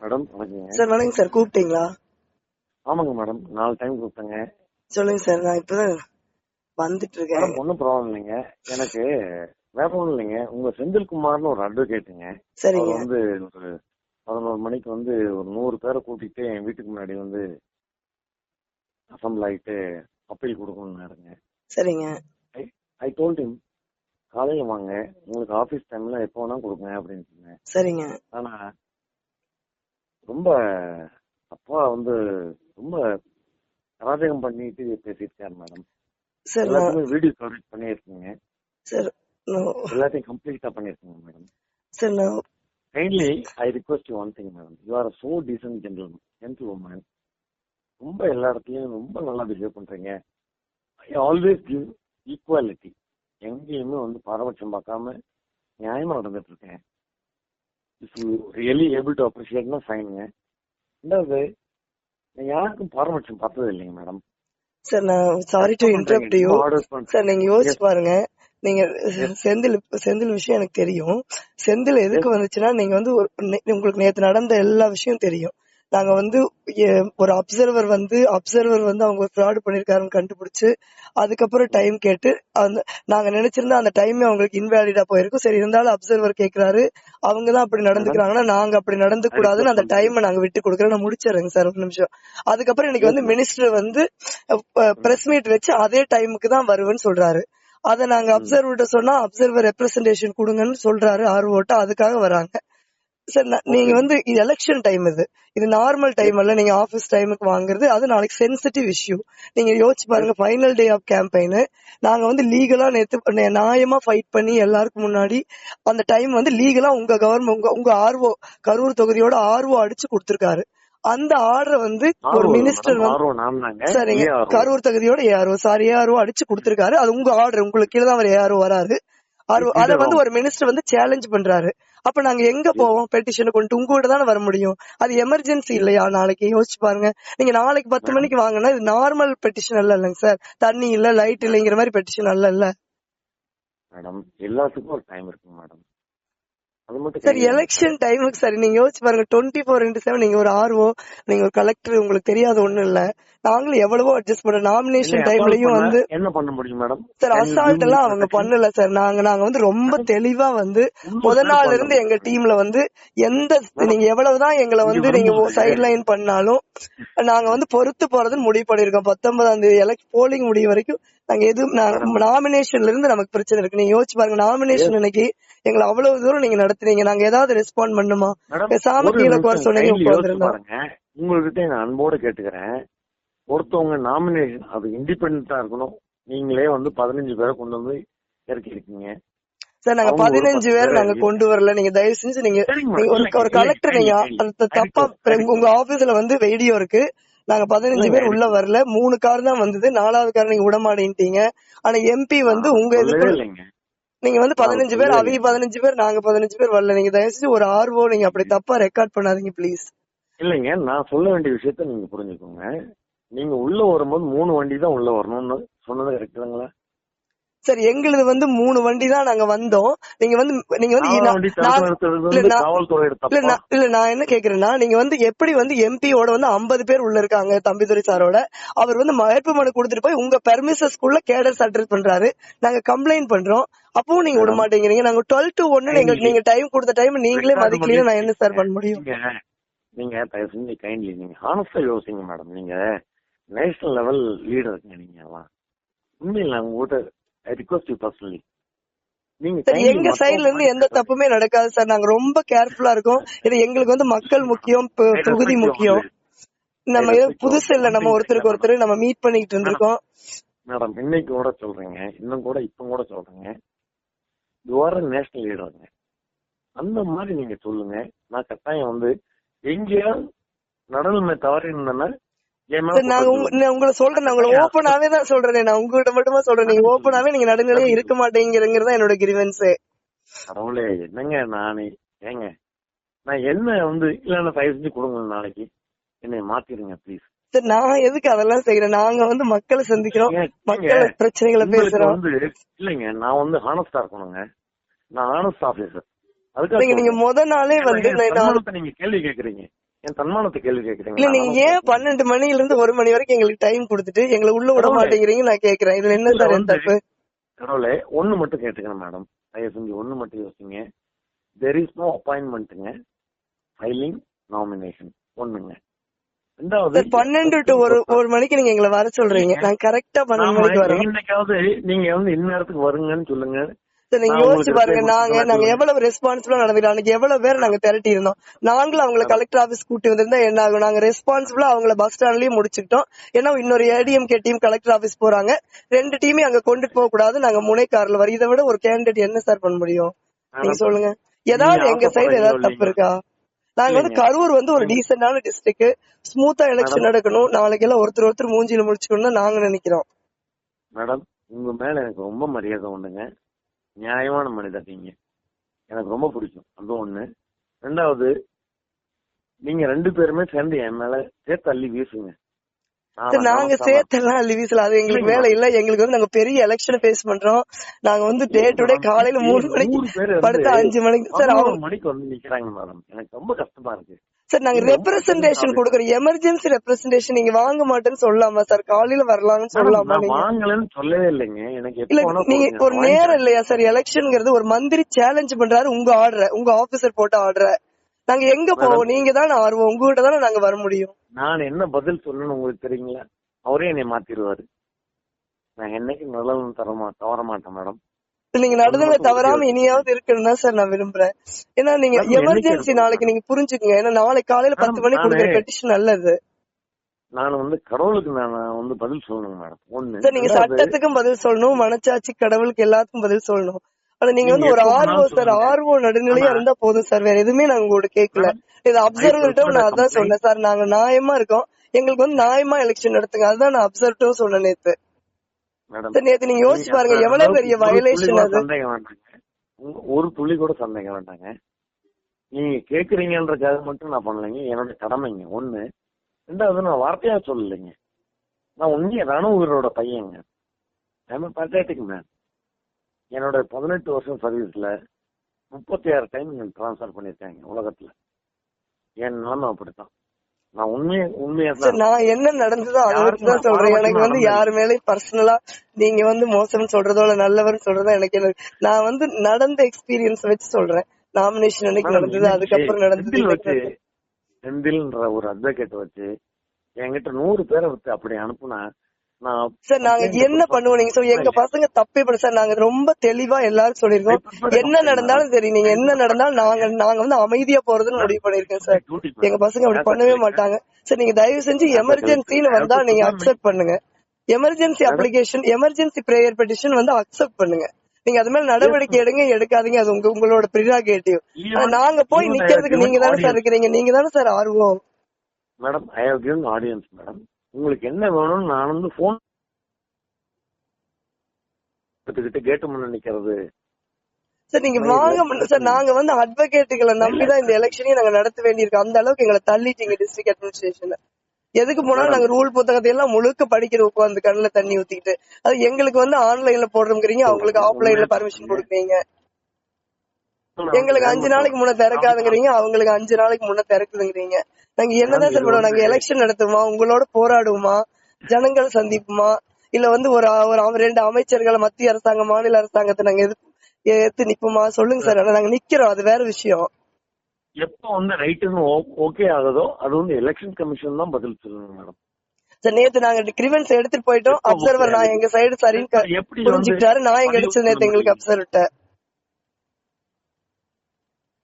Madam வணக்கங்க. Sir வணக்கம் sir, கூப்பிட்டீங்களா? ஆமாங்க மேடம், 4 டைம் கூப்பிட்டேங்க. சொல்லுங்க சார், நான் இப்பதான் வந்துட்டு இருக்கேன். மேடம் ஒன்றும் ப்ராப்ளம் இல்லைங்க. எனக்கு வேற ஒன்றும் இல்லைங்க. உங்க செந்தில்குமார்னு ஒரு அட்வொகேட்டுங்க. அவர் சரிங்க வந்து ஒரு 11 மணிக்கு வந்து ஒரு 100 பேரை கூட்டிட்டு என் வீட்டுக்கு முன்னாடி வந்து அசம்பிள் ஆகிட்டு அப்பீல் கொடுக்கணும்னாருங்க. சரிங்க ஐ டோல்ட் ஹிம், காலையில வாங்க, உங்களுக்கு ஆஃபீஸ் டைம்ல எப்போ வேணா கொடுங்க அப்படின்னு சொன்னேன். சரிங்க ஆனா ரொம்ப அப்பா வந்து ரொம்ப அராஜகம் பண்ணிட்டு பேசியிருக்காரு மேடம். சார். நான் எல்லாத்தையுமே வீடியோ கவரேஜ் பண்ணியிருக்கீங்க. சார் எல்லாத்தையும் கம்ப்ளீட்டா பண்ணிருக்கீங்க மேடம். சார் நான் kindly I request you one thing madam. You are so decent gentleman. ரொம்ப எல்லா இடத்துலயும் ரொம்ப நல்லா பிஹேவ் பண்றீங்க. I always give equality. எங்கேயுமே வந்து பாரபட்சம் பார்க்காம நியாயமா நடந்துட்டு இருக்கேன். If you really able to அப்ரிஷியேட்னா ஃபைனுங்க. ரெண்டாவது, நான் யாருக்கும் பாரபட்சம் பார்த்தது இல்லைங்க மேடம். சார் நான் sorry to interrupt you sir. நீங்க யோசிச்சு பாருங்க. நீங்க செந்தில் விஷயம் எனக்கு தெரியும். செந்தில் எதுக்கு வந்துச்சுன்னா, நீங்க வந்து உங்களுக்கு நேத்து நடந்த எல்லா விஷயம் தெரியும். நாங்க வந்து ஒரு அப்சர்வர் வந்து அவங்க ஃப்ராட் பண்ணிருக்காருன்னு கண்டுபிடிச்சு அதுக்கப்புறம் டைம் கேட்டு நாங்க நினைச்சிருந்தா அந்த டைமே அவங்களுக்கு இன்வேலிடா போயிருக்கும். சரி, இருந்தாலும் அப்சர்வர் கேக்குறாரு, அவங்கதான் அப்படி நடந்துக்கிறாங்கன்னா நாங்க அப்படி நடந்து கூடாதுன்னு அந்த டைம் நாங்க விட்டு கொடுக்குறோம். நான் முடிச்சிடுறேங்க சார், ஒரு நிமிஷம். அதுக்கப்புறம் இன்னைக்கு வந்து மினிஸ்டர் வந்து பிரஸ் மீட் வச்சு அதே டைமுக்கு தான் வருவேன்னு சொல்றாரு. அத நாங்க அப்சர்வர்கிட்ட சொன்னா அப்சர்வர் ரெப்ரசன்டேஷன் கொடுங்கன்னு சொல்றாரு. 6 ஓட்டா அதுக்காக வராங்க சார். நீங்க வந்து இது எலெக்ஷன் டைம், இது நார்மல் டைம் அல்ல. நீங்க ஆபீஸ் டைமுக்கு வாங்குறது அது நாளைக்கு சென்சிட்டிவ் இஷ்யூ. நீங்க யோசிச்சு பாருங்க, ஃபைனல் டே ஆஃப் கேம்பெயின். நாங்க வந்து லீகலா நேத்து நியாயமா ஃபைட் பண்ணி எல்லாருக்கும் முன்னாடி அந்த டைம் வந்து லீகலா உங்க கவர்மெண்ட் உங்க ஆர்ஓ கரூர் தொகுதியோட ஆர்ஓ அடிச்சு கொடுத்திருக்காரு. அந்த ஆர்டர் வந்து ஒரு மினிஸ்டர் வந்து சரிங்க கரூர் தொகுதியோட ஏஆர்ஓ ஏஆர்ஓ அடிச்சு கொடுத்திருக்காரு. அது உங்க ஆர்டர், உங்களுக்கு கீழே தான் அவர் ஏஆர்ஓ வராரு. அத வந்து ஒரு மினிஸ்டர் வந்து சேலஞ்ச் பண்றாரு. அப்ப நாங்க எங்க போவோம்? பெட்டிஷனை கொண்டு உங்ககிட்ட தானே வர முடியும். அது எமர்ஜென்சி இல்லையா? நாளைக்கு யோசிச்சு பாருங்க. நீங்க நாளைக்கு 10 மணிக்கு வாங்கினா இது நார்மல் பெட்டிஷன் அல்ல இல்லைங்க சார். தண்ணி இல்ல, லைட் இல்லைங்கிற மாதிரி பெட்டிஷன் அல்ல இல்ல மேடம். எல்லாத்துக்கும் ஒரு டைம் இருக்கு மேடம். சார். எலெக்ஷன் டைமுக்கு சரி, நீங்க யோசிச்சு பாருங்க. 24/7 நீங்க ஒரு ஆர்ஓ, நீங்க ஒரு கலெக்டர், உங்களுக்கு தெரியாத ஒண்ணும் இல்ல. நாங்களும் எவ்வளவோ அட்ஜஸ்ட் பண்றோம். நாமினேஷன் டைம்லயும் வந்து என்ன பண்ண முடியும் மேடம் சார்? அசால்ட் எல்லாம் அவங்க பண்ணல சார். நாங்க வந்து ரொம்ப தெளிவா வந்து முதல் நாள்ல இருந்து எங்க டீம்ல வந்து நீங்க எவ்வளவுதான் எங்களை வந்து நீங்க சைட் லைன் பண்ணாலும் நாங்க வந்து பொறுத்து போறதுன்னு முடிவு பண்ணிருக்கோம். 19ஆம் தேதி போலிங் முடிவு வரைக்கும் நாங்க எதுவும் நாமினேஷன்ல இருந்து நமக்கு பிரச்சனை இருக்கு. நீங்க யோசிச்சு பாருங்க, நாமினேஷன் அன்னைக்கு எங்களை அவ்வளவு தூரம் நீங்க நடத்துறீங்க, நாங்க ஏதாவது ரெஸ்பாண்ட் பண்ணுமா? பேசாம கீழே குறை சொன்னீங்க உட்காந்துருந்தோம். உங்ககிட்ட நான் அன்போடு கேட்டுக்கிறேன். ஒருத்தவங்க நாமினேஷன் அது இண்டிபெண்டா இருக்கணும். நீங்களே வந்து 15 பேரை கொண்டு வந்து இறக்கி இருக்கீங்க சார். நாங்க 15 பேர் நாங்க கொண்டு வரல. நீங்க தயவு செஞ்சு நீங்க ஒரு கலெக்டர், நீங்க தப்பா உங்க ஆபீஸ்ல வந்து வீடியோ இருக்கு. நாங்க 15 பேர் உள்ள வரல. 3 கார் தான் வந்தது. 4வது கார் நீங்க விடமாட்டேன்ட்டீங்க. ஆனா எம்பி வந்து உங்க இதுக்கு நீங்க வந்து 15 பேர், அவங்க 15 பேர், நாங்க 15 பேர் வரல. நீங்க தயவு செஞ்சு ஒரு ஆர்வோ நீங்க அப்படி தப்பா ரெக்கார்ட் பண்ணாதீங்க ப்ளீஸ். இல்லைங்க, நான் சொல்ல வேண்டிய விஷயத்த நீங்க புரிஞ்சுக்கோங்க. நீங்க உள்ள வரும்போது 3 வண்டி தான் உள்ள வரணும்னு சொன்னது கரெக்டுங்களா சார்? எங்களுது வந்து 3 வண்டி தான் நாங்க வந்தோம். நீங்க வந்து இல்ல நான் என்ன கேக்குறேன்னா, நீங்க வந்து எப்படி வந்து எம்பியோட வந்து 50 பேர் உள்ள இருக்காங்க, தம்பிதுரை சாரோட. அவர் வந்து வேட்புமனு கொடுத்துட்டு போய் உங்க பெர்மிசஸ்குள்ள கேடர்ஸ் அட்ரஸ் பண்றாரு. நாங்க கம்ப்ளைண்ட் பண்றோம், அப்பவும் நீங்க விட மாட்டேங்கிறீங்க. நாங்க 12 to 1 நீங்க டைம் கொடுத்த டைம் நீங்களே மதிக்கல. நான் என்ன சார் பண்ண முடியும்? நீங்க தயவு செஞ்சு கைண்ட்லி நீங்க ஹானஸ்டா யோசிங்க மேடம். நீங்க நேஷனல் லெவல் லீடர் இருக்கீங்க. நீங்க உண்மையில உங்ககிட்ட ஐ ரிக்வெஸ்ட் யூ பர்சனலி. எங்க சைடுல இருந்து எந்த தப்புமே நடக்காது சார். நாங்க ரொம்ப கேர்ஃபுல்லா இருக்கோம். இது எங்களுக்கு வந்து மக்கள் முக்கியம், தொகுதி முக்கியம். நம்ம புதுசு இல்ல, நம்ம ஒருத்தருக்கு ஒருத்தர் நம்ம மீட் பண்ணிட்டு இருந்திருக்கோம் மேடம். இன்னைக்கு கூட சொல்றீங்க, இன்னும் கூட இப்ப கூட சொல்றீங்க, யூ ஆர் நேஷனல் லீடருங்க. அந்த மாதிரி நீங்க சொல்லுங்க. நான் கட்டாயம் வந்து எங்கேயாவது நடுநிலைமை தவறி இருந்தேன்னா உங்களை சொல்றேன். நான் உங்களை ஓப்பனாவே தான் சொல்றேன். நான் உங்ககிட்ட மட்டுமா சொல்றேன். நீங்க ஓப்பனாவே நீங்க நடுநிலையே இருக்க மாட்டேங்கிறதா என்னோட கிரிவன்ஸ். கடவுளே, என்னங்க நானே ஏங்க நான் என்ன வந்து இல்ல தயவு செஞ்சு கொடுங்க, நாளைக்கு என்னை மாத்திருங்க ப்ளீஸ். சார், நான் எதுக்கு அதெல்லாம் செய்யறேன்? நாங்க வந்து மக்களை சந்திக்கிறோம், மக்கள் பிரச்சனைகளை பேசுறோம். இல்லைங்க, நான் வந்து ஹானஸ்டா இருக்கணுங்க. நான் ஹானஸ்ட் ஆபீசர். அதுக்காக நீங்க முத நாளே வந்து நீங்க கேள்வி கேக்குறீங்க. என் தன்மானத்தை கேள்வி இல்ல கேக்குறீங்களா? நீங்க ஏன் 12 மணில இருந்து 1 மணி வரைக்கும் எங்களுக்கு டைம் கொடுத்துட்டு எங்களை உள்ள விட கடவுளே, மாட்டேங்கிறீங்க நான் கேக்குறேன். இதுல என்ன இதுல சார் என் வந்து தப்பு? கடவுளே ஒண்ணு மட்டும் கேட்டுக்கணும் மேடம், தயவு செஞ்சு ஒண்ணு மட்டும் யோசிங்க. தெர் இஸ் நோ அப்பாயின்மெண்ட்டுங்க, ஃபைலிங் நாமினேஷன் ஒண்ணுங்க. ரெண்டாவது சார் 12 to 1 மணிக்கு நீங்க எங்களை வர சொல்றீங்க, நான் கரெக்டா 12 மணிக்கு வரோம். இன்னைக்காவது நீங்க வந்து இந்நேரத்துக்கு வருங்கன்னு சொல்லுங்க. சார் நீங்க நான் யோசிச்சு உங்களுக்கு பாருங்க, reply நாங்க கொடுத்துட்டு எவ்வளவு ரெஸ்பான்சிபிளா நடந்துக்கிறோம். அன்னைக்கு எவ்வளவு பேர் நாங்க திரட்டி இருந்தோம். நாங்களும் அவங்களை கலெக்டர் ஆபீஸ் கூட்டி வந்திருந்தா என்ன ஆகும்? நாங்க ரெஸ்பான்சிபிளா அவங்கள பஸ் ஸ்டாண்ட்லயும் முடிச்சுக்கிட்டோம். ஏன்னா இன்னொரு ஏடிஎம்கே டீம் கலெக்டர் ஆபீஸ் போறாங்க, 2 டீமே அங்க கொண்டுட்டு போக கூடாது, நாங்க முனை கார்ல வர. இதை விட ஒரு கேண்டிடேட் என்ன சார் பண்ண முடியும்? நீங்க சொல்லுங்க. ஏதாவது எங்க சைடு ஏதாவது தப்பு இருக்கா? நாங்க வந்து கரூர் வந்து ஒரு டீசென்டான டிஸ்ட்ரிக்ட், ஸ்மூத்தா எலெக்ஷன் நடக்கணும், நாளைக்கு எல்லாம் ஒருத்தர் மூஞ்சில முடிச்சுக்கணும் நாங்க நினைக்கிறோம். மேடம் உங்க மேல எனக்கு ரொம்ப மரியாதை உண்டுங்க, நியாயமான மனிதர் நீங்க, எனக்கு ரொம்ப பிடிக்கும், அது ஒண்ணு. ரெண்டாவது நீங்க 2 பேருமே சேர்ந்து என் மேல சேர்த்து அள்ளி வீசுங்க. நாங்க சேர்த்தெல்லாம் அள்ளி வீசல, அது எங்களுக்கு வேலை இல்ல. எங்களுக்கு வந்து நாங்க பெரிய எலெக்ஷன் ஃபேஸ் பண்றோம். நாங்க வந்து டே டு டே காலையில 3 மணிக்கு படுத்து 5 மணிக்கு சார் 6 மணிக்கு வந்து நிக்கிறாங்க மேடம், எனக்கு ரொம்ப கஷ்டமா இருக்கு சார். நாங்க ரெப்ரசன்டேஷன் கொடுக்கறோம், எமர்ஜென்சி ரெப்ரசன்டேஷன். நீங்க வாங்க மாட்டேன்னு சொல்லலாமா சார்? காலையில வரலாம்னு சொல்லலாமா? நீங்க வாங்கலன்னு சொல்லவே இல்லைங்க. எனக்கு இல்ல நீங்க ஒரு நேரம் இல்லையா சார்? எலெக்ஷன்ங்கிறது ஒரு மந்திரி சேலஞ்ச் பண்றாரு, உங்க ஆர்டர், உங்க ஆபீசர் போட்ட ஆர்டர். நாங்க எங்க போவோம்? நீங்க தானே ஆர்வம், உங்ககிட்ட தானே நாங்க வர முடியும். நான் என்ன பதில் சொல்லணும்னு உங்களுக்கு தெரியுங்களா? அவரே என்னை மாத்திடுவாரு. நான் என்னைக்கு நல்லதும் தவற மாட்டேன் மேடம். நீங்க நடுநிலை தவறாம இனியாவது இருக்குன்னு தான் சார் நான் விரும்புறேன். ஏன்னா நீங்க எமர்ஜென்சி நாளைக்கு நீங்க புரிஞ்சுக்கங்க. ஏன்னா நாளைக்கு காலையில 10 மணிக்கு கொடுக்குற பெட்டிஷன் நல்லது. நான் வந்து கடவுளுக்கு நான் வந்து பதில் சொல்லணும் மேடம். ஒண்ணு சார் நீங்க சட்டத்துக்கும் பதில் சொல்லணும், மனச்சாட்சி, கடவுளுக்கு எல்லாத்துக்கும் பதில் சொல்லணும். ஆனா நீங்க வந்து ஒரு ஆர்வம் சார், ஆர்வம் நடுநிலையா இருந்தா போதும் சார். வேற எதுவுமே நாங்க உங்களோட கேட்கல. இது அப்சர்வர்ட்டும் நான் அதான் சொன்னேன் சார், நாங்க நியாயமா இருக்கோம், எங்களுக்கு வந்து நியாயமா எலெக்ஷன் நடத்துங்க, அதுதான் நான் அப்சர்வர்ட்டும் சொன்னேன் நேத்து. நேத்து நீங்க யோசிச்சு பாருங்க எவ்வளவு பெரிய வயலேஷன் அது. ஒரு துளி கூட சந்தேகம் வேண்டாங்க. நீங்க கேக்குறீங்கன்றதுக்காக மட்டும் நான் பண்ணலைங்க, என்னோட கடமைங்க ஒண்ணு. ரெண்டாவது நான் வார்த்தையா சொல்லலைங்க, நான் உண்மையா ராணுவரோட பையங்க. Patriotic man. என்னோட 18 வருஷம் சர்வீஸ்ல 36 டைம் டிரான்ஸ்பர் பண்ணிருக்காங்க உலகத்துல. என் நிலைமை அப்படித்தான். நான் உண்மையா நான் என்ன நடந்ததோ அதுதான் சொல்றேன். எனக்கு வந்து யாரு மேலயும் பர்சனலா நீங்க வந்து மோசம் சொல்றதோ இல்ல நல்லவர்னு சொல்றதோ எனக்கு நான் வந்து நடந்த எக்ஸ்பீரியன்ஸ் வச்சு சொல்றேன். நாமினேஷன் அன்னைக்கு நடந்தது, அதுக்கப்புறம் நடந்தது. செந்தில்ன்ற ஒரு அட்வொகேட் வச்சு என்கிட்ட 100 பேரை வச்சு அப்படி அனுப்புனா சார் நாங்க என்ன பண்ணுவோம்? நீங்க சொல்லி எங்க பசங்க தப்பே பண்ண சார். நாங்க ரொம்ப தெளிவா எல்லாரும் சொல்லிருக்கோம், என்ன நடந்தாலும் சரி, நீங்க என்ன நடந்தாலும் நாங்க வந்து அமைதியா போறதுன்னு முடிவு பண்ணிருக்கேன் சார். எங்க பசங்க அப்படி பண்ணவே மாட்டாங்க சார். நீங்க தயவு செஞ்சு எமர்ஜென்சின்னு வந்தா நீங்க அக்செப்ட் பண்ணுங்க. Emergency application, emergency prayer petition வந்து அக்செப்ட் பண்ணுங்க. நீங்க அது மேல நடவடிக்கை எடுக்காதீங்க, அது உங்களோட பிரிராகேட்டிவ். நாங்க போய் நிக்கிறதுக்கு நீங்க தானே சார் இருக்கிறீங்க, நீங்க தானே சார் ஆர்வம். Madam I have given audience madam. உங்களுக்கு என்ன வேணும்னு நான் வந்து போன் எடுத்துக்கிட்டு கேட்டு முன்ன நிக்கிறது சார். நீங்க வாங்க சார், நாங்க வந்து அட்வொகேட்டுகளை நம்பிதான் இந்த எலெக்ஷனையும் நாங்க நடத்த வேண்டியிருக்கு. அந்த அளவுக்கு எங்களை தள்ளிட்டீங்க டிஸ்ட்ரிக்ட் அட்மினிஸ்ட்ரேஷன்ல. எதுக்கு போனாலும் நாங்க ரூல் புத்தகத்தை எல்லாம் முழுக்க படிக்கிற உட்காந்து கண்ணுல தண்ணி ஊத்திக்கிட்டு, அது எங்களுக்கு வந்து ஆன்லைன்ல போடுறோங்கிறீங்க, அவங்களுக்கு ஆஃப்லைன்ல பர்மிஷன் கொடுக்குறீங்க. எங்களுக்கு 5 நாளைக்கு முன்ன திறக்காதுங்கிறீங்க, அவங்களுக்கு 5 நாளைக்கு முன்ன திறக்குதுங்கிறீங்க. நாங்க என்னதான் சார் பண்ணுவோம்? நாங்க எலெக்ஷன் நடத்துவோமா, உங்களோட போராடுவோமா, ஜனங்கள் சந்திப்புமா, இல்ல வந்து ஒரு 2 அமைச்சர்களை மத்திய அரசாங்கம் மாநில அரசாங்கத்தை நாங்க எதிர்த்து நிப்போமா? சொல்லுங்க சார். நாங்க நிக்கிறோம், அது வேற விஷயம். எப்ப வந்து ரைட்டுன்னு ஓகே ஆகுதோ அது வந்து எலெக்ஷன் கமிஷன் தான் பதில் சொல்லணும் மேடம். சார் நேத்து நாங்க கிரிவன்ஸ் எடுத்துட்டு போயிட்டோம், அப்சர்வர் நான் எங்க சைடு சரின்னு புரிஞ்சுக்கிட்டாரு, நான் எங்க அடிச்சது நேத்து எங்களுக்கு அப்சர்வர்ட்ட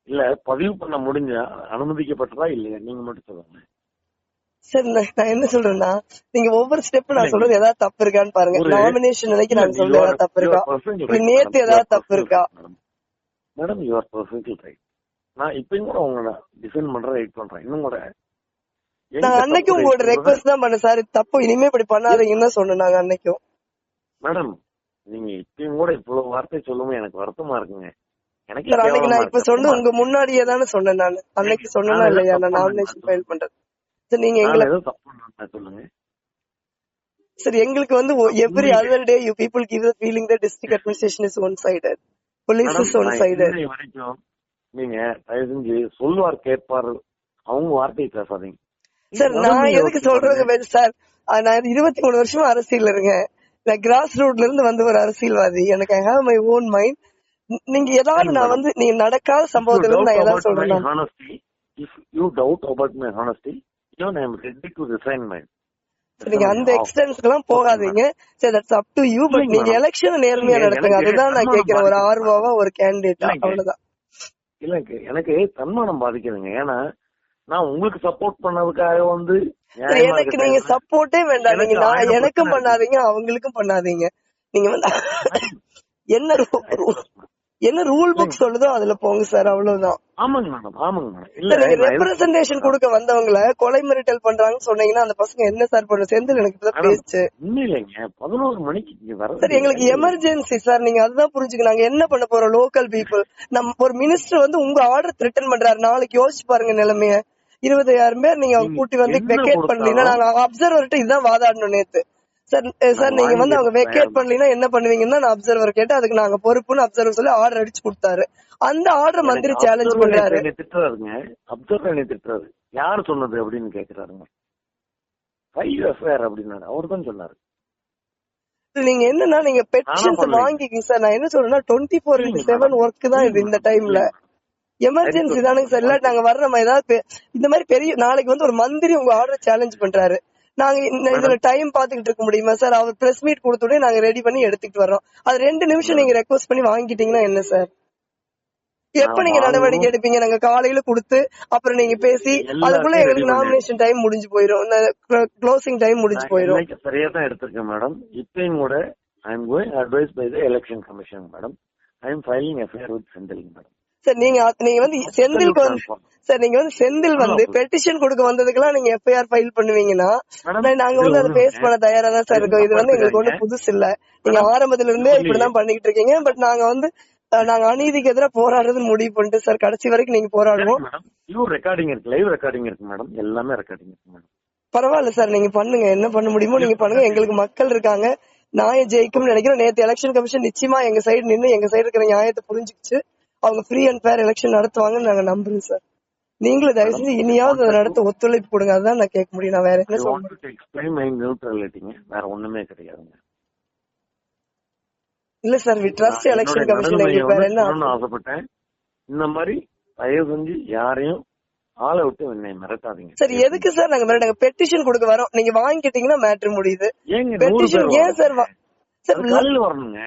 இல்ல பதிவு பண்ண முடிஞ்சா அனுமதிக்கப்பட்டதா இல்லையா நீங்க மட்டும் சொல்லுங்க சார். நான் என்ன சொல்றேன்னா, நீங்க ஒவ்வொரு ஸ்டெப் நான் சொல்றது ஏதாவது தப்பு இருக்கான்னு பாருங்க. நாமினேஷன் அன்னைக்கு நான் சொல்றது ஏதாவது தப்பு இருக்கா, நேத்து ஏதாவது தப்பு இருக்கா? Madam you R perfectly right. நான் இப்பயும் கூட உங்களை டிஃபைன் பண்றேன், ரைட் பண்றேன். இன்னும் கூட நான் அன்னைக்கு உங்களோட ரெக்வஸ்ட் தான் பண்ண சார், தப்பு இனிமே இப்படி பண்ணாதீங்கன்னு தான் சொன்னேன் நாங்க அன்னைக்கும். மேடம் நீங்க இப்பயும் கூட இவ்வளவு வார்த்தை சொல்லும்போது எனக்கு வருத்தமா இருக்குங்க. சார் அன்னைக்கு நான் இப்ப சொன்ன உங்க முன்னாடியே தானே சொன்னேன் நான் அன்னைக்கு சொன்னா இல்லையா நான் நாமினேஷன் ஃபைல் பண்றது. சார் நீங்க எங்களை சொல்லுங்க சார். எங்களுக்கு வந்து every other day you people give the feeling that district administration is one sided, police is one sided. வரைக்கும் நீங்க தயவு செஞ்சு சொல்வார் கேட்பார் அவங்க வார்த்தையை பேசாதீங்க. சார் நான் எதுக்கு சொல்றது சார், நான் 23 வருஷமா அரசியல் இருக்கேன். நான் கிராஸ் ரூட்ல இருந்து வந்து ஒரு அரசியல்வாதி. எனக்கு I have my own mind. நீங்க ஏதாவது நான் வந்து நீங்க நடக்காத சம்பவத்துல இருந்து நான் ஏதாவது சொல்றேன். If you doubt about my honesty, even I am ready to resign my. நீங்க அந்த எக்ஸ்டென்ஸ்க்கு எல்லாம் போகாதீங்க. சரி, that's up to you. But நீங்க எலெக்ஷன் நேர்மையா நடத்துங்க. அதுதான் நான் கேக்குறேன், ஒரு ஆர்வமா ஒரு கேண்டிடேட்டா. அவ்வளவுதான். இல்ல, எனக்கு தன்மானம் பாதிக்குதுங்க. ஏன்னா நான் உங்களுக்கு சப்போர்ட் பண்ணதுக்காக வந்து எனக்கு நீங்க சப்போர்ட்டே வேண்டாம். நீங்க நான் எனக்கும் பண்ணாதீங்க, அவங்களுக்கும் பண்ணாதீங்க. நீங்க வந்து என்ன ரூல் புக் சொல்லுதோ அதுல போங்க சார், அவ்வளவுதான். ஆமாங்க மேடம், ஆமாங்க மேடம். இல்ல, நீங்க ரெப்ரசன்டேஷன் கொடுக்க வந்தவங்கள கொலை மிரட்டல் பண்றாங்கன்னு சொன்னீங்கன்னா அந்த பசங்க என்ன சார் பண்ணும்? செந்தில் எனக்கு இப்பதான் பேச்சு. இல்லைங்க, 11 மணிக்கு வர சார், எங்களுக்கு எமர்ஜென்சி சார். நீங்க அதுதான் புரிஞ்சுக்க. நாங்க என்ன பண்ண போறோம்? Local people. நம்ம ஒரு மினிஸ்டர் வந்து உங்க ஆர்டர் த்ரெட்டன் பண்றாரு. நாளைக்கு யோசிச்சு பாருங்க நிலைமைய. 20,000 பேர் நீங்க கூட்டி வந்து வெக்கேட் பண்ணலீங்கன்னா நாங்க அப்சர்வர்கிட்ட இதுதான் வாதாடணும் நேத்து. சார் நீங்க வந்து அவங்க வெக்கேட் பண்ணலீங்கன்னா என்ன பண்ணுவீங்கன்னா நான் அப்சர்வர் கேட்டு அதுக்கு நாங்க பொறுப்புன்னு அப்சர்வர் சொல்லி ஆர்டர் அடிச்சு கொடுத்தாரு. அந்த ஆர்டர் மந்திரி சேலஞ்ச் பண்றாரு. திட்டுறாருங்க, அப்சர்வர் திட்டுறாரு. யாரு சொன்னது அப்படின்னு கேக்குறாருங்க. 5 FIR அப்படின்னாரு, அவர் தான் சொன்னாரு. நீங்க என்னன்னா நீங்க பெட்டிஷன்ஸ் வாங்கிக்கிங்க சார். நான் என்ன சொல்றேன்னா 24/7 ஒர்க் தான் இது. இந்த டைம்ல எமர்ஜென்சி தானுங்க சார். இல்ல நாங்க வர்ற மாதிரி ஏதாவது இந்த மாதிரி பெரிய நாளைக்கு வந்து ஒரு மந்திரி உங்க ஆர்டர் சேலஞ்ச் பண்றாரு. நாங்க இதுல டைம் பாத்துக்கிட்டு இருக்க முடியுமா சார்? அவர் பிரஸ் மீட் கொடுத்துட்டு நாங்க ரெடி பண்ணி எடுத்துட்டு வர்றோம். அது 2 நிமிஷம் நீங்க ரெக்வஸ்ட் பண்ணி வாங்கிட்டீங்கன்னா என்ன சார்? எப்ப நீங்க நடவடிக்கை எடுப்பீங்க? நாங்க காலையில கொடுத்து அப்புறம் நீங்க பேசி அதுக்குள்ள எங்களுக்கு நாமினேஷன் டைம் முடிஞ்சு போயிரும், க்ளோசிங் டைம் முடிஞ்சு போயிரும். சரியா தான் எடுத்திருக்கேன் மேடம். இப்பயும் கூட I am going advise by the election commission madam. I am filing FIR with Senthil madam. Sir நீங்க வந்து செந்தில் சார் நீங்க வந்து செந்தில் வந்து பெட்டிஷன் கொடுக்க வந்ததுக்கெல்லாம் நீங்க FIR ஃபைல் பண்ணுவீங்கன்னா நாங்க வந்து அதை பேஸ் பண்ண தயாரா தான் சார் இருக்கோம். இது வந்து எங்களுக்கு ஒன்றும் புதுசு இல்ல. நீங்க ஆரம்பத்துல இருந்தே இப்படிதான் பண்ணிக்கிட்டு இருக்கீங்க. பட் நாங்க வந்து நாங்க அநீதிக்கு எதிராக போராடுறதுன்னு முடிவு பண்ணிட்டு சார் கடைசி வரைக்கும் நீங்க போராடுவோம். லைவ் ரெக்கார்டிங் இருக்கு மேடம், எல்லாமே ரெக்கார்டிங் இருக்கு மேடம். பரவாயில்ல சார், நீங்க பண்ணுங்க, என்ன பண்ண முடியுமோ நீங்க பண்ணுங்க. எங்களுக்கு மக்கள் இருக்காங்க, நியாயம் ஜெயிக்கும்னு நினைக்கிறேன். நேத்து எலெக்ஷன் கமிஷன் நிச்சயமா எங்க சைடு நின்று எங்க சைடு இருக்கிற நியாயத்தை புரிஞ்சுக்கிச்சு அவங்க ஃப்ரீ அண்ட் ஃபேர் எலெக்ஷன் நடத்துவாங்கன்னு நாங்க நம்புறோம் சார். நீங்களும் தயவு செஞ்சு இனியாவது அதை நடத்த ஒத்துழைப்பு கொடுங்க. அதுதான் நான் கேட்க முடியும். நான் வேற என்ன சொல்றேன்? வேற ஒண்ணுமே கிடையாதுங்க. இல்ல sir, we trust election commission. எங்களுக்கு வேற என்ன ஆசைப்பட்டேன். இந்த மாதிரி தயவு செஞ்சு யாரையும் ஆளை விட்டு என்னை மிரட்டாதீங்க சார். எதுக்கு சார் நாங்க மிரட்டாங்க? பெட்டிஷன் கொடுக்க வரோம், நீங்க வாங்கிட்டீங்கன்னா மேட்ரு முடியுது. பெட்டிஷன் ஏன் சார் காலையில வரணுங்க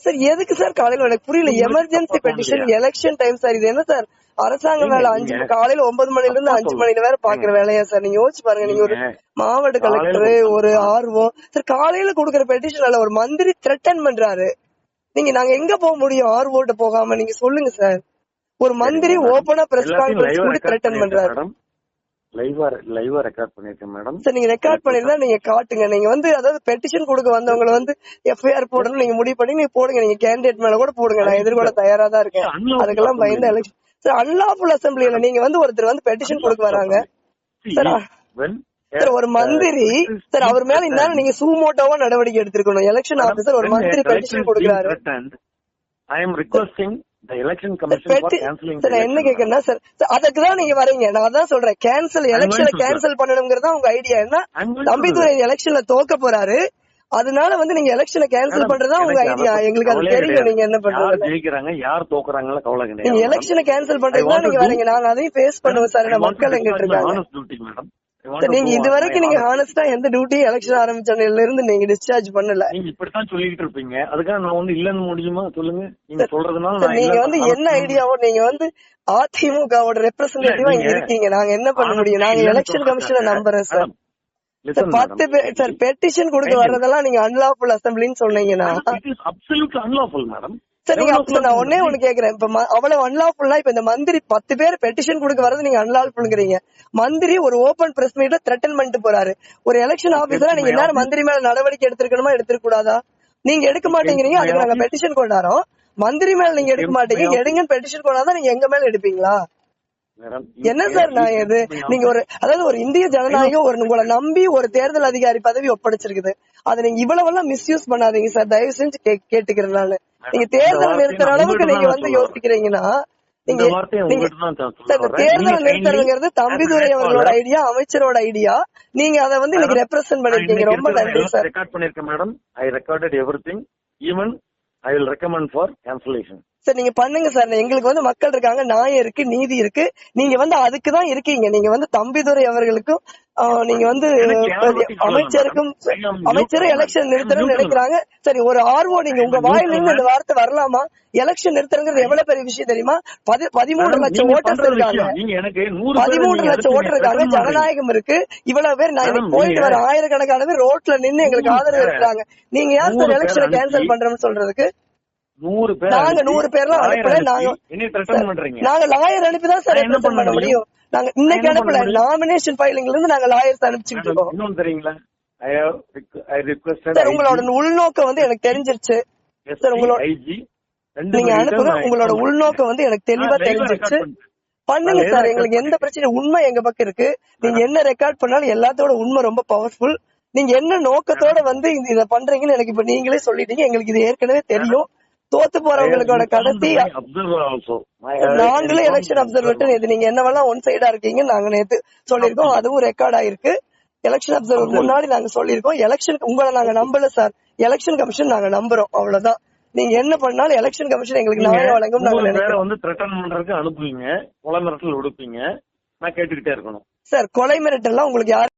சார்? எதுக்கு சார் காலையில? எனக்கு புரியல. Emergency petition, election time sir. இது என்ன சார் அரசாங்க வேலை? 5 காலையில 9 மணில இருந்து 5 மணில வேற பாக்குற வேலையா சார்? நீங்க யோசிச்சு பாருங்க. நீங்க ஒரு மாவட்ட கலெக்டர், ஒரு RO சார், காலையில கொடுக்கற பெட்டிஷன் அல்ல. ஒரு மந்திரி த்ரெட்டன் பண்றாரு. நாங்க எங்க போக முடியும் RO போகாம? நீங்க சொல்லுங்க சார். ஒரு மந்திரி ஓபனா பிரஸ் கான்ஃபரன்ஸ் கூட த்ரெட்டன் பண்றாரு. லைவா ரெக்கார்ட் பண்ணிருக்கேன் மேடம். சார் நீங்க ரெக்கார்ட் பண்ணிருந்தா நீங்க காட்டுங்க. நீங்க வந்து அதாவது பெட்டிஷன் கொடுக்க வந்தவங்க வந்து FIR போடணும் நீங்க முடிவு பண்ணி நீங்க போடுங்க. நீங்க கேண்டிடேட் மேல கூட போடுங்க, நான் எதிர்கொள்ள தயாரா தான் இருக்கேன். அதுக்கெல்லாம் பயந்த எலெக்ஷன் சார். அன்லாஃபுல் அசம்பிளில நீங்க வந்து ஒருத்தர் வந்து பெட்டிஷன் கொடுக்க வராங்க சார். சார் ஒரு மந்திரி சார், அவர் மேல இன்னும் நீங்க சூமோட்டோவா நடவடிக்கை எடுத்திருக்கணும். எலெக்ஷன் ஆபீசர் ஒரு மந்திரி பெட்டிஷன் கொடுக்குறாரு. I am requesting the election commission for cancelling. Sir என்ன கேக்குறேன்னா சார், அதுக்குதான் நீங்க வரீங்க. நான் அதான் சொல்றேன், கேன்சல் எலெக்ஷனை கேன்சல் பண்ணணும்ங்கறதா உங்க ஐடியா. என்ன தம்பிதுரை எலெக்ஷன்ல தோக்க போறாரு, அதனால வந்து நீங்க எலெக்ஷனை கேன்சல் பண்றதா உங்க ஐடியா. எங்களுக்கு அது தெரியும். நீங்க என்ன பண்றீங்க, ஜெயிக்கிறாங்க யார் தோக்குறாங்களோ கவலை கிடையாது. நீங்க எலெக்ஷனை கேன்சல் பண்றதுதான் நீங்க வரீங்க. நாங்க அதையும் ஃபேஸ் பண்ணுவோம் சார். மக்கள் எங்கிட்ட இருக்காங்க. நீங்க இது வரைக்கும் நீங்க ஹானஸ்டா எந்த டியூட்டி எலெக்ஷன் ஆரம்பிச்சதுல இருந்து நீங்க டிஸ்சார்ஜ் பண்ணல. நீங்க இப்படித்தான் சொல்லிட்டு இருப்பீங்க. அதுக்காக நான் வந்து இல்லன்னு முடியுமா சொல்லுங்க? நீங்க சொல்றதுனால நீங்க வந்து என்ன ஐடியாவோ, நீங்க வந்து அதிமுகவோட ரெப்ரசன்டேட்டிவா இங்க இருக்கீங்க. நாங்க என்ன பண்ண முடியும்? நாங்க எலெக்ஷன் கமிஷனை நம்புறேன் சார். 10 பேர் சார் பெட்டிஷன் கொடுக்க வர்றதெல்லாம் நீங்க அன்லாஃபுல் அசம்பிளின்னு சொன்னீங்கன்னா அப்சல்யூட்லி அன்லாஃபுல் மேடம். சார் நீங்க அப்ப நான் ஒன்னே ஒண்ணு கேக்குறேன். இப்ப அவ்வளவு அன்லாஃபுல்னா இப்ப இந்த மந்திரி 10 பேர் பெட்டிஷன் கொடுக்க வரது நீங்க அன்லாஃபுல்ங்கறீங்க. மந்திரி ஒரு ஓபன் பிரஸ் மீட்ல த்ரெட்டன் பண்ணிட்டு போறாரு. ஒரு எலெக்ஷன் ஆபீசரா நீங்க எல்லாரும் மந்திரி மேல நடவடிக்கை எடுத்திருக்கணுமா எடுத்துக்க கூடாதா? நீங்க எடுக்க மாட்டேங்கிறீங்க, அதுக்கு நாங்க பெட்டிஷன் கொண்டாரோம். மந்திரி மேல நீங்க எடுக்க மாட்டீங்க, எடுங்கன்னு பெட்டிஷன் கொண்டாதான் நீங்க எங்க மேல எடுப்பீங்களா? என்ன சார் நான் இது? நீங்க ஒரு அதாவது ஒரு இந்திய ஜனநாயகம் ஒரு உங்களை நம்பி ஒரு தேர்தல் அதிகாரி பதவி ஒப்படைச்சிருக்குது. அதை நீங்க இவ்வளவெல்லாம் மிஸ்யூஸ் பண்ணாதீங்க சார், தயவு செஞ்சு கேட்டுக்கிறதுனால. நீங்க தேர்தல் நிறுத்துற அளவுக்கு நீங்க வந்து யோசிக்கிறீங்கன்னா நீங்க இந்த வார்த்தையை நீங்க உங்ககிட்ட தான் நான் சொல்ல சார் இந்த வர்றேன். தேர்தலை நீங்க kindly நிறுத்துறதுங்கிறது as a தம்பிதுரை அவர்களோட வேட்பாளர், ஐடியா, அமைச்சரோட ஐடியா. நீங்க அதை வந்து இன்னைக்கு மேடம், ரெப்ரசென்ட் நான் பண்ணிருக்கீங்க. இன்னைக்கு ரொம்ப இருக்கிறத நன்றி எல்லாம் சார். ரெக்கார்ட் பண்ணிருக்கேன் madam. I recorded everything. Even I will recommend for cancellation. Sir நீங்க பண்ணுங்க சார். எங்களுக்கு வந்து மக்கள் இருக்காங்க, நியாயம் இருக்கு, நீதி இருக்கு. நீங்க வந்து அதுக்குதான் இருக்கீங்க. நீங்க வந்து தம்பிதுரை அவர்களுக்கும் நீங்க வந்து எனக்கு யாரை பத்தி கவலை இல்ல மேடம். அமைச்சருக்கும் ஐ ஆம் அமைச்சரும் நியூட்ரல் மேன். எலெக்ஷன் ஐ ஆம் நிறுத்தணும்னு நியூட்ரல் மேன். நினைக்கிறாங்க. சரி, ஒரு ஆர்வம் ஐ நீங்க ஆம் உங்க நியூட்ரல் வாயிலிருந்து இந்த மேன். வார்த்தை வரலாமா? எலெக்ஷன் நிறுத்தணுங்கிறது எவ்வளவு பெரிய விஷயம் தெரியுமா? 13 மேடம், லட்சம் நீங்க ஓட்டர்ஸ் பண்ற இருக்காங்க. விஷயம், நீங்க எனக்கு 100 பேரை 13 நீங்க லட்சம் எடுத்து ஓட்டர் இருக்காங்க. த்ரெட்டன் பண்றீங்க. ஜனநாயகம் இருக்கு. இவ்வளவு பேர் நான் மேடம், இன்னைக்கு போயிட்டு நீங்க வர ஆயிரக்கணக்கான பேர் ரோட்ல நின்னு எங்களுக்கு 100 ஆதரவு பேரை இருக்கிறாங்க. நீங்க யார் 100 சார் பேரை எலெக்ஷனை அனுப்பி கேன்சல் பண்றோம்னு சொல்றதுக்கு? 100 பேரை நாங்க அனுப்பி 100 பேர்லாம் லாயர் அனுப்பல. அனுப்பி நாங்க என்னை சார், த்ரெட்டன் பண்றீங்க. நாங்க லாயர் அனுப்பிதான் சார் நான் என்ன ரெப்ரசென்ட் பண்ண முடியும். நாங்க நான் இன்னைக்கு என்ன பண்ண அனுப்பல. முடியும்? நாமினேஷன் ஃபைலிங்ல இருந்து நாங்க லாயர்ஸ் அனுப்பிச்சுட்டு மேடம், இருக்கோம். இன்னொன்னு தெரியுங்களா? ஐ ரிக்வெஸ்டட் சார் ஐஜி, உங்களோட உள்நோக்கம் வந்து எனக்கு தெரிஞ்சிருச்சு. சார் எஸ்பி, உங்களோட ஐஜி ரெண்டு நீங்க பேர்கிட்ட அனுப்புங்க. நான் உங்களோட இன்ஃபார்ம் உள்நோக்கம் வந்து எனக்கு தெளிவா லைவா தெரிஞ்சிருச்சு. ரெக்கார்ட் பண்ணிட்டேன். பண்ணுங்க லைவா சார். ரெக்கார்ட் எங்களுக்கு எந்த பண்ணிட்டேன். பிரச்சனை, உண்மை எங்க பக்கம் இருக்கு. நீங்க மேடம், என்ன ரெக்கார்ட் பண்ணாலும் எல்லாத்தோட உண்மை ரொம்ப பவர்ஃபுல். நீங்க என்ன நோக்கத்தோட மேடம், வந்து இத பண்றீங்கன்னு எனக்கு இப்ப நீங்களே சொல்லிட்டீங்க. எங்களுக்கு இது ஏற்கனவே மேடம், தெரியும். தோத்து I have போறவங்களுக்கோட informed கடைசி my observer also. I have நாங்களே informed election my observer observer. இது நீங்க என்னவெல்லாம் ஒன் சைடா இருக்கீங்க நாங்க நேத்து சொல்லிருக்கோம். அதுவும் ரெக்கார்ட் ஆயிருக்கு. Election observer Observer. முன்னாடி நாங்க சொல்லிருக்கோம். எலெக்ஷன் உங்களை நாங்க நம்பல சார். எலெக்ஷன் கமிஷன் நாங்க நம்புறோம். அவ்வளவுதான். நீங்க என்ன பண்ணாலும் எலெக்ஷன் கமிஷன் எங்களுக்கு நீங்க நியாயம் வழங்கும் நாங்க 100 பேரை நினைக்கிறோம். வந்து த்ரெட்டன் பண்றதுக்கு அனுப்புவீங்க, கொலை மிரட்டல் விடுப்பீங்க. நான் கேட்டுக்கிட்டே இருக்கணும். சார் கொலை மிரட்டல்லாம் உங்களுக்கு யாரு